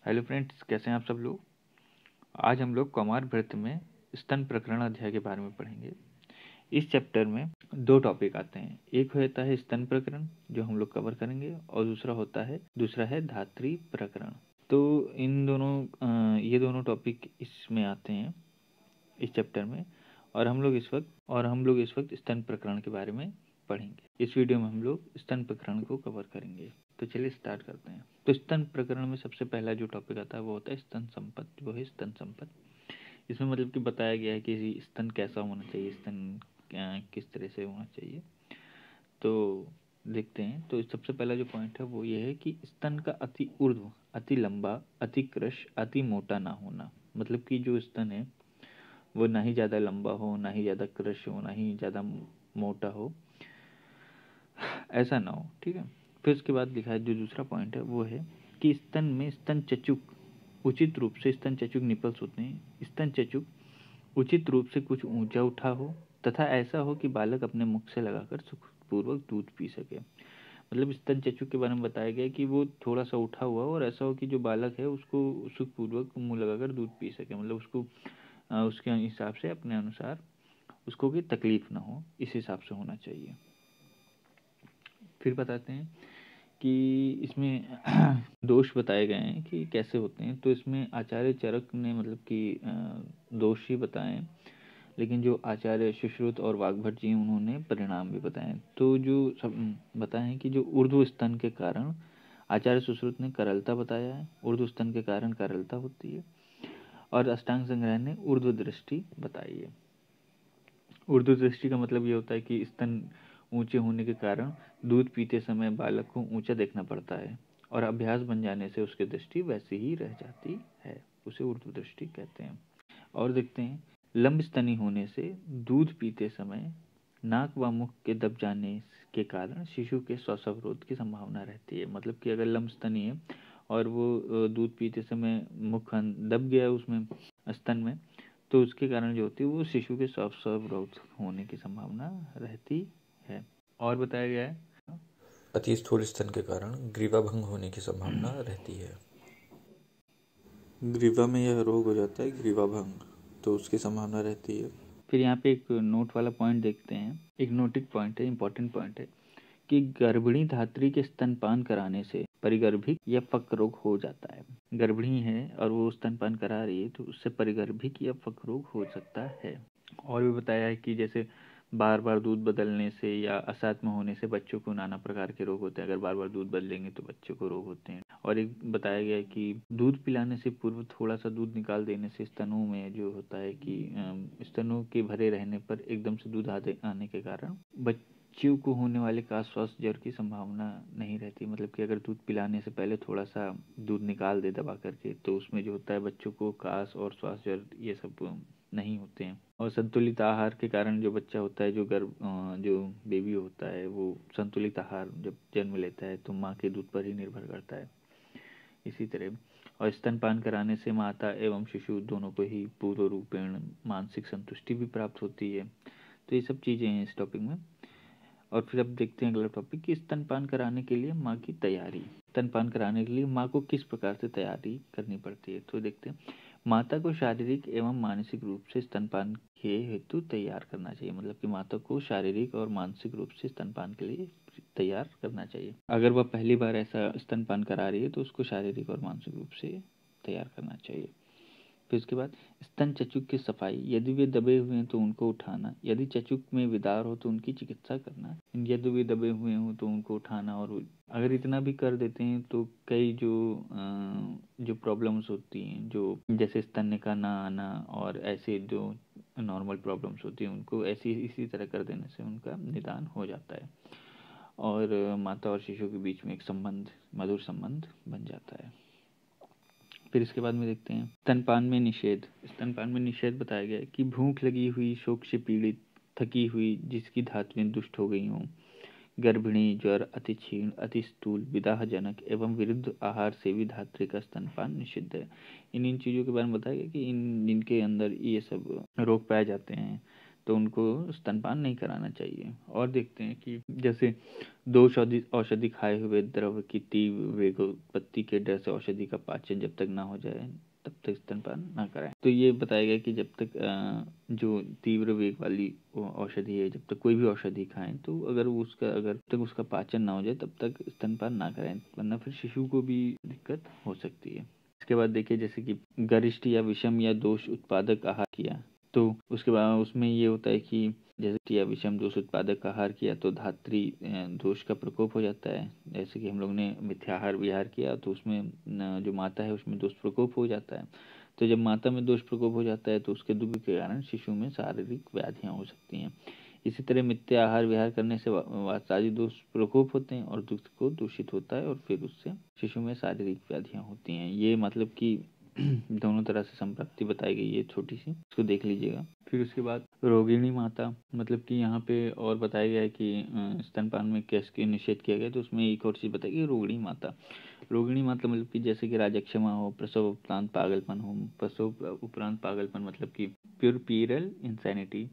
Hello friends, कैसे हैं आप सब लोग। आज हम लोग कौमार व्रत में स्तन प्रकरण अध्याय के बारे में पढ़ेंगे। इस चैप्टर में दो टॉपिक आते हैं। एक होता है स्तन प्रकरण जो हम लोग कवर करेंगे, और दूसरा है धात्री प्रकरण। तो ये दोनों टॉपिक इसमें आते हैं इस चैप्टर में, और हम लोग इस वक्त स्तन प्रकरण के बारे में पढ़ेंगे। इस वीडियो में हम लोग स्तन प्रकरण को कवर करेंगे। तो चलिए स्टार्ट करते हैं। तो स्तन प्रकरण में सबसे पहला जो टॉपिक आता है वो होता है स्तन संपत्ति। वो है स्तन संपत्ति। इसमें मतलब कि बताया गया है कि स्तन कैसा होना चाहिए, स्तन किस तरह से होना चाहिए। तो देखते हैं। तो सबसे पहला जो पॉइंट है वो ये है कि स्तन का अति ऊर्ध्व, अति लंबा, अति कृश, अति मोटा ना होना। मतलब कि जो स्तन है वो ना ही ज़्यादा लंबा हो, ना ही ज़्यादा कृश हो, ना ही ज़्यादा मोटा हो, ऐसा ना हो। ठीक है। फिर उसके बाद लिखा है जो दूसरा पॉइंट है वो है कि स्तन में स्तन चचुक उचित रूप से, स्तन चचुक निपल्स होते हैं, स्तन चचुक उचित रूप से कुछ ऊंचा उठा हो, तथा ऐसा हो कि बालक अपने मुख से लगाकर सुखपूर्वक दूध पी सके। मतलब स्तन चचुक के बारे में बताया गया कि वो थोड़ा सा उठा हुआ हो, और ऐसा हो कि जो बालक है उसको सुखपूर्वक मुंह लगाकर दूध पी सके। मतलब उसको उसके हिसाब से, अपने अनुसार उसको कोई तकलीफ ना हो, इस हिसाब से होना चाहिए। फिर बताते हैं कि इसमें दोष बताए गए हैं कि कैसे होते हैं। तो इसमें आचार्य चरक ने मतलब कि दोष ही बताए, लेकिन जो आचार्य सुश्रुत और वाग्भट जी उन्होंने परिणाम भी बताए। तो जो सब बताए हैं कि जो ऊर्ध्व स्तन के कारण, आचार्य सुश्रुत ने करलता बताया है, ऊर्ध्व स्तन के कारण करलता होती है, और अष्टांग संग्रह ने ऊर्ध्व दृष्टि बताई है। ऊर्ध्व दृष्टि का मतलब ये होता है कि स्तन ऊंचे होने के कारण दूध पीते समय बालक को ऊंचा देखना पड़ता है, और अभ्यास बन जाने से उसकी दृष्टि वैसी ही रह जाती है। उसे ऊर्ध्व दृष्टि कहते हैं। और देखते हैं, लंब स्तनी होने से दूध पीते समय नाक व मुख के दब जाने के कारण शिशु के श्वासावरोध की संभावना रहती है। मतलब कि अगर लंब स्तनी है और वो दूध पीते समय मुख दब गया उसमें, स्तन में, तो उसके कारण जो होती है वो शिशु के श्वासावरोध होने की संभावना रहती है। और बताया गया है अति स्थूल स्तन के कारण ग्रीवा भंग होने की संभावना रहती है। ग्रीवा में यह रोग हो जाता है, ग्रीवा भंग, तो उसकी संभावना रहती है। फिर यहाँ पे एक नोट वाला पॉइंट देखते हैं। एक नोटिक पॉइंट है, इंपॉर्टेंट पॉइंट है कि गर्भिणी धात्री के स्तनपान कराने से परिगर्भिक या फक रोग हो जाता है। गर्भिणी है और वो स्तनपान करा रही है तो उससे परिगर्भिक या फक रोग हो सकता है। और भी बताया है कि जैसे बार बार दूध बदलने से या असात्म होने से बच्चों को नाना प्रकार के रोग होते हैं। अगर बार बार दूध बदलेंगे तो बच्चों को रोग होते हैं। और एक बताया गया है कि दूध पिलाने से पूर्व थोड़ा सा दूध निकाल देने से स्तनों में जो होता है कि स्तनों के भरे रहने पर एकदम से दूध आने के कारण बच्चों को होने वाले काश श्वास ज्वर की संभावना नहीं रहती। मतलब कि अगर दूध पिलाने से पहले थोड़ा सा दूध निकाल दे दबा करके, तो उसमें जो होता है बच्चों को काश और श्वास ज्वर ये सब नहीं होते हैं। और संतुलित आहार के कारण जो बच्चा होता है, जो बेबी होता है, वो संतुलित आहार जब जन्म लेता है तो माँ के दूध पर ही निर्भर करता है। इसी तरह और स्तनपान कराने से माता एवं शिशु दोनों को ही पूर्ण रूपेण मानसिक संतुष्टि भी प्राप्त होती है। तो ये सब चीज़ें हैं इस टॉपिक में। और फिर अब देखते हैं अगला टॉपिक कि स्तनपान कराने के लिए माँ की तैयारी। स्तनपान कराने के लिए माँ को किस प्रकार से तैयारी करनी पड़ती है। तो देखते हैं, माता को शारीरिक एवं मानसिक रूप से स्तनपान के हेतु तैयार करना चाहिए। मतलब कि माता को शारीरिक और मानसिक रूप से स्तनपान के लिए तैयार करना चाहिए। अगर वह पहली बार ऐसा स्तनपान करा रही है तो उसको शारीरिक और मानसिक रूप से तैयार करना चाहिए। फिर उसके बाद स्तन चचुक की सफाई। यदि वे दबे हुए हैं तो उनको उठाना, यदि चचुक में विदार हो तो उनकी चिकित्सा करना। यदि वे दबे हुए हों तो उनको उठाना। और अगर इतना भी कर देते हैं तो कई जो प्रॉब्लम्स होती हैं, जो जैसे स्तन का ना आना और ऐसे जो नॉर्मल प्रॉब्लम्स होती हैं, उनको ऐसी इसी तरह कर देने से उनका निदान हो जाता है, और माता और शिशु के बीच में एक संबंध, मधुर संबंध बन जाता है। फिर इसके बाद में देखते हैं स्तनपान में निषेध। स्तनपान में निषेध बताया गया है कि भूख लगी हुई, शोक से पीड़ित, थकी हुई, जिसकी धातुएं दुष्ट हो गई हों, गर्भिणी, ज्वर, अति क्षीण, अति स्थूल, विदाहजनक एवं विरुद्ध आहार से भी धात्री का स्तनपान निषिद्ध है। इन चीज़ों के बारे में बताया गया कि इन जिनके अंदर ये सब रोग पाए जाते हैं, तो उनको स्तनपान नहीं कराना चाहिए। और देखते हैं कि जैसे दो औषधि खाए हुए द्रव की तीव्र वेगोत्पत्ति के डर से औषधि का पाचन जब तक ना हो जाए तब तक स्तनपान ना कराएं। तो ये बताया गया कि जब तक जो तीव्र वेग वाली औषधि है, जब तक कोई भी औषधि खाएं तो अगर तक उसका पाचन ना हो जाए तब तक स्तनपान ना कराएं, वरना फिर शिशु को भी दिक्कत हो सकती है। इसके बाद देखिए जैसे कि गरिष्ठ या विषम या दोष उत्पादक आहार किया, तो उसके बाद उसमें ये होता है कि जैसे या विषम दोष उत्पादक आहार किया तो धात्री दोष का प्रकोप हो जाता है। जैसे कि हम लोग ने मिथ्याहार विहार किया तो उसमें जो माता है उसमें दोष प्रकोप हो जाता है। तो जब माता में दोष प्रकोप हो जाता है तो उसके दुख के कारण शिशु में शारीरिक व्याधियां हो सकती हैं। इसी तरह मिथ्या आहार विहार करने से वाताजी दोष प्रकोप होते हैं और दुख को दूषित होता है और फिर उससे शिशु में शारीरिक व्याधियां होती हैं। ये मतलब कि दोनों तरह से संपत्ति बताई गई है छोटी सी, इसको देख लीजिएगा। फिर उसके बाद रोगिणी माता, मतलब कि यहाँ पे और बताया गया है कि स्तनपान में कैसे निषेध किया गया, तो उसमें एक और चीज़ बताई गई रोगिणी माता। रोगिणी माता मतलब कि जैसे कि राजक्षमा हो, प्रसव उपरांत पागलपन हो, प्रसव उपरांत पागलपन मतलब कि प्यूरपीरल इंसैनिटी,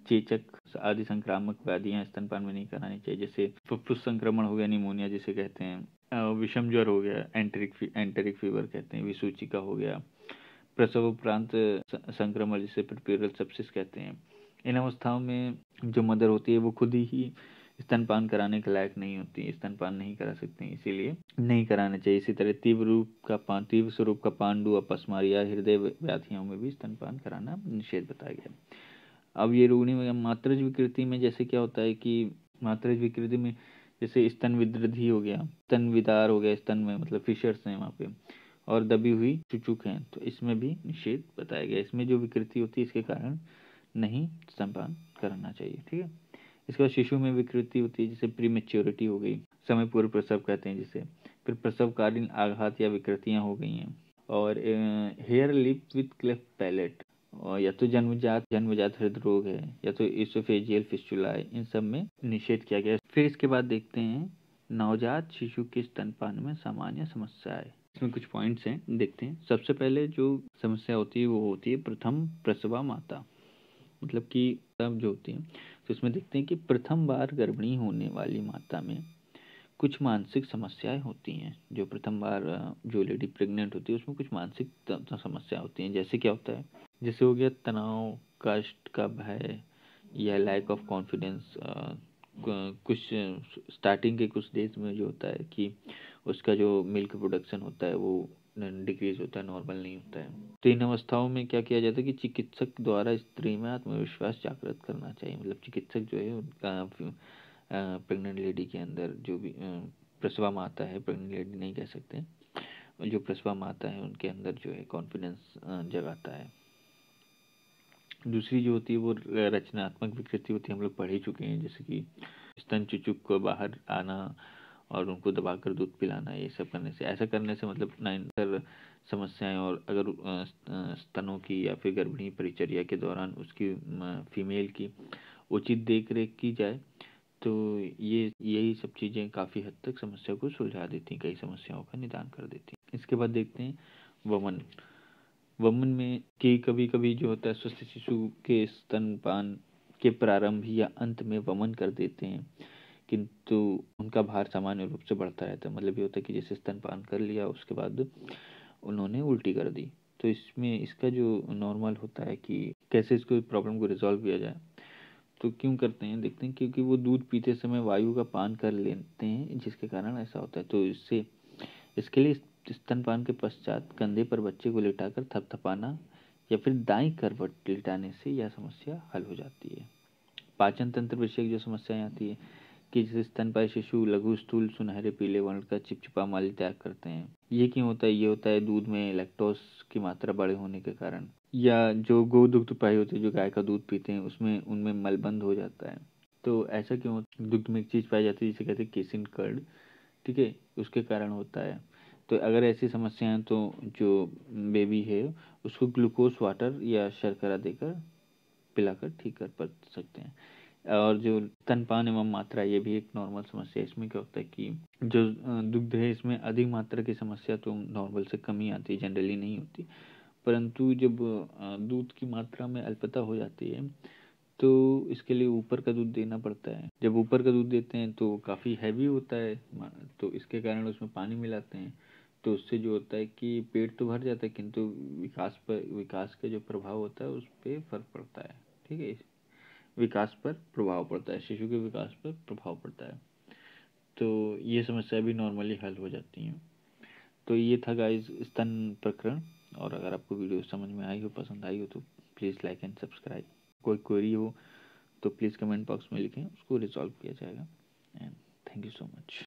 चेचक आदि संक्रामक व्याधियां स्तनपान में नहीं करानी चाहिए। जैसे फुफ्फुस संक्रमण हो गया, निमोनिया जिसे कहते हैं, विषम ज्वर हो गया, एंटेरिक फीवर कहते हैं, विसूचिका हो गया, प्रसव उपरांत संक्रमण जिसे प्यूरल सेप्सिस कहते हैं। इन अवस्थाओं में जो मदर होती है वो खुद ही स्तनपान कराने के लायक नहीं होती, स्तनपान नहीं करा सकती, इसीलिए नहीं कराना चाहिए। इसी तरह तीव्र स्वरूप का पांडु, अपस्मार या हृदय व्याधियों में भी स्तनपान कराना निषेध बताया गया। अब ये रोगिणी में मात्रज विकृति में जैसे क्या होता है कि मात्रज विकृति में जैसे स्तन विदृधि हो गया, स्तन विदार हो गया, स्तन में मतलब फिशर्स हैं वहाँ पे, और दबी हुई चुचुक हैं, तो इसमें भी निषेध बताया गया। इसमें जो विकृति होती है इसके कारण नहीं स्तनपान करना चाहिए। ठीक है। इसके बाद शिशु में विकृति होती है जैसे प्रीमेच्योरिटी हो गई, समय पूर्व प्रसव कहते हैं जिसे, फिर प्रसवकालीन आघात या विकृतियां हो गई हैं, और hare lip with cleft palate, और या तो जन्मजात हृदय रोग है या तो इसोफेजियल फिस्टुला है, इन सब में निषेध किया गया। फिर इसके बाद देखते हैं नवजात शिशु के स्तनपान में सामान्य समस्याएं। इसमें कुछ पॉइंट्स हैं, देखते हैं। सबसे पहले जो समस्या होती है वो होती है प्रथम प्रसवा माता, मतलब कि तब जो होती है, तो इसमें देखते हैं कि प्रथम बार गर्भिणी होने वाली माता में कुछ मानसिक समस्याएं होती हैं। जो प्रथम बार जो लेडी प्रेग्नेंट होती है उसमें कुछ मानसिक समस्या होती हैं। जैसे क्या होता है, जैसे हो गया तनाव, कष्ट का भय या लैक ऑफ कॉन्फिडेंस। कुछ स्टार्टिंग के कुछ डेज में जो होता है कि उसका जो मिल्क प्रोडक्शन होता है वो डिक्रीज होता है, नॉर्मल नहीं होता है। तो इन अवस्थाओं में क्या किया जाता है कि चिकित्सक द्वारा स्त्री में आत्मविश्वास जागृत करना चाहिए। मतलब चिकित्सक जो है उनका प्रेग्नेंट लेडी के अंदर जो भी प्रसवा माता है, प्रेग्नेंट लेडी नहीं कह सकते, जो प्रसवा माता है उनके अंदर जो है कॉन्फिडेंस जगाता है। दूसरी जो होती है वो रचनात्मक विकृति होती है, हम लोग पढ़ ही चुके हैं, जैसे कि स्तन चुचुक को बाहर आना और उनको दबाकर दूध पिलाना। ये सब करने से, ऐसा करने से मतलब निरंतर समस्याएं, और अगर स्तनों की या फिर गर्भिणी परिचर्या के दौरान उसकी फीमेल की उचित देख रेख की जाए तो यही सब चीज़ें काफ़ी हद तक समस्या को सुलझा देती हैं, कई समस्याओं का निदान कर देती हैं। इसके बाद देखते हैं वमन में कि कभी कभी जो होता है स्वस्थ शिशु के स्तनपान के प्रारंभ या अंत में वमन कर देते हैं, किंतु उनका भार सामान्य रूप से बढ़ता रहता है। मतलब ये होता है कि जैसे स्तनपान कर लिया उसके बाद उन्होंने उल्टी कर दी, तो इसमें इसका जो नॉर्मल होता है कि कैसे इसको प्रॉब्लम को रिजॉल्व किया जाए। तो क्यों करते हैं, देखते हैं, क्योंकि वो दूध पीते समय वायु का पान कर लेते हैं जिसके कारण ऐसा होता है। तो इसके लिए स्तनपान के पश्चात कंधे पर बच्चे को लेटाकर थपथपाना या फिर दाईं करवट लिटाने से यह समस्या हल हो जाती है। पाचन तंत्र विषयक जो समस्याएं आती है कि जैसे स्तनपायी शिशु लघु स्थूल सुनहरे पीले वर्ण का चिपचिपा मल त्याग करते हैं। ये क्यों होता है, ये होता है दूध में लैक्टोज की मात्रा बड़े होने के कारण, या जो गो दुग्धपायी होते हैं जो गाय का दूध पीते हैं उसमें उनमें मलबंध हो जाता है। तो ऐसा क्यों होता है, दुग्ध में एक चीज़ पाई जाती है जिसे कहते हैं केसिन कर्ड, ठीक है, उसके कारण होता है। तो अगर ऐसी समस्याएं तो जो बेबी है उसको ग्लूकोज वाटर या शर्करा देकर पिलाकर ठीक कर पा सकते हैं। और जो स्तनपान एवं मात्रा, ये भी एक नॉर्मल समस्या है। इसमें क्या होता है कि जो दुग्ध है इसमें अधिक मात्रा की समस्या तो नॉर्मल से कम ही आती है, जनरली नहीं होती, परंतु जब दूध की मात्रा में अल्पता हो जाती है तो इसके लिए ऊपर का दूध देना पड़ता है। जब ऊपर का दूध देते हैं तो काफ़ी हैवी होता है, तो इसके कारण उसमें पानी मिलाते हैं, तो उससे जो होता है कि पेट तो भर जाता है, किंतु विकास का जो प्रभाव होता है उस पर फर्क पड़ता है। ठीक है, विकास पर प्रभाव पड़ता है, शिशु के विकास पर प्रभाव पड़ता है। तो ये समस्या भी नॉर्मली हल हो जाती हैं। तो ये था गाइस स्तन प्रकरण। और अगर आपको वीडियो समझ में आई हो, पसंद आई हो, तो प्लीज़ लाइक एंड सब्सक्राइब। कोई क्वेरी हो तो प्लीज़ कमेंट बॉक्स में लिखें, उसको रिजॉल्व किया जाएगा। And thank you so much.